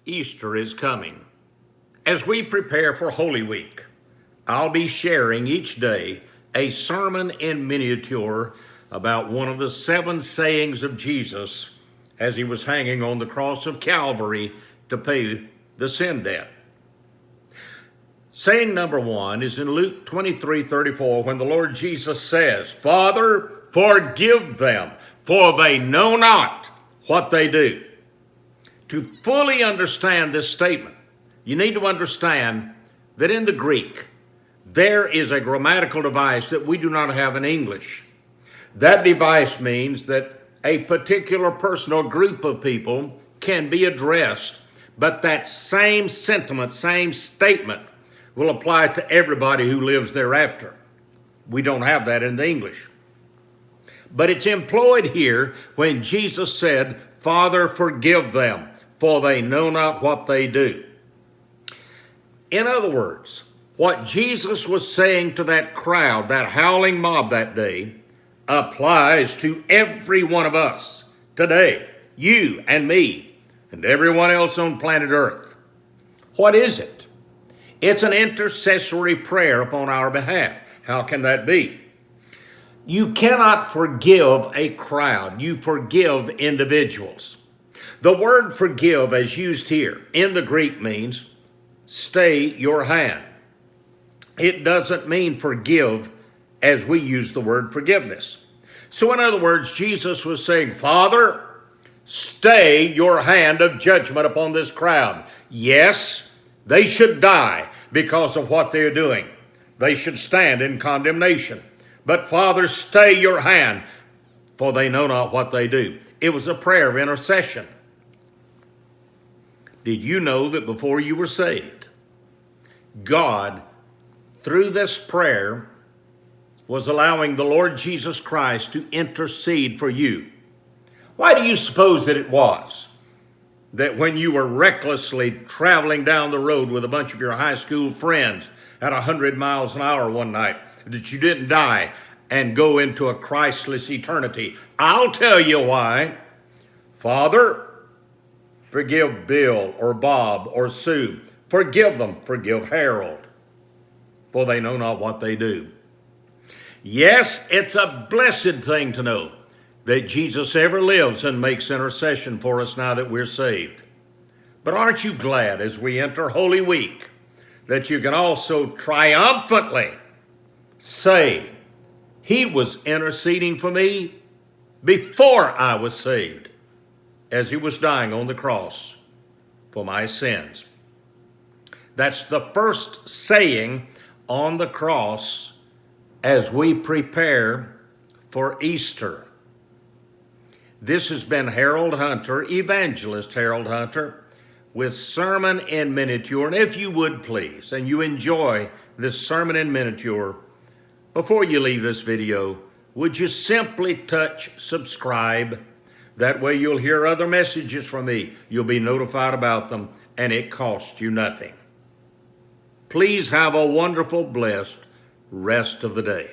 Easter is coming. As we prepare for Holy Week, I'll be sharing each day a sermon in miniature about one of the 7 sayings of Jesus as he was hanging on the cross of Calvary to pay the sin debt. Saying number 1 is in Luke 23:34, when the Lord Jesus says, "Father, forgive them, for they know not what they do." To fully understand this statement, you need to understand that in the Greek, there is a grammatical device that we do not have in English. That device means that a particular person or group of people can be addressed, but that same sentiment, same statement will apply to everybody who lives thereafter. We don't have that in the English. But it's employed here when Jesus said, "Father, forgive them, for they know not what they do." In other words, what Jesus was saying to that crowd, that howling mob that day, applies to every one of us today, you and me, and everyone else on planet Earth. What is it? It's an intercessory prayer upon our behalf. How can that be? You cannot forgive a crowd. You forgive individuals. The word forgive, as used here in the Greek, means stay your hand. It doesn't mean forgive as we use the word forgiveness. So in other words, Jesus was saying, "Father, stay your hand of judgment upon this crowd. Yes, they should die because of what they're doing. They should stand in condemnation. But Father, stay your hand, for they know not what they do." It was a prayer of intercession. Did you know that before you were saved, God, through this prayer, was allowing the Lord Jesus Christ to intercede for you? Why do you suppose that it was that when you were recklessly traveling down the road with a bunch of your high school friends at 100 miles an hour one night, that you didn't die and go into a Christless eternity? I'll tell you why. Father, forgive Bill or Bob or Sue. Forgive them. Forgive Harold, for they know not what they do. Yes, it's a blessed thing to know that Jesus ever lives and makes intercession for us now that we're saved. But aren't you glad as we enter Holy Week that you can also triumphantly say, "He was interceding for me before I was saved, as he was dying on the cross for my sins." That's the first saying on the cross as we prepare for Easter. This has been Harold Hunter, Evangelist Harold Hunter, with Sermon in Miniature. And if you would please, and you enjoy this sermon in miniature, before you leave this video, would you simply touch subscribe? That way you'll hear other messages from me. You'll be notified about them, and it costs you nothing. Please have a wonderful, blessed rest of the day.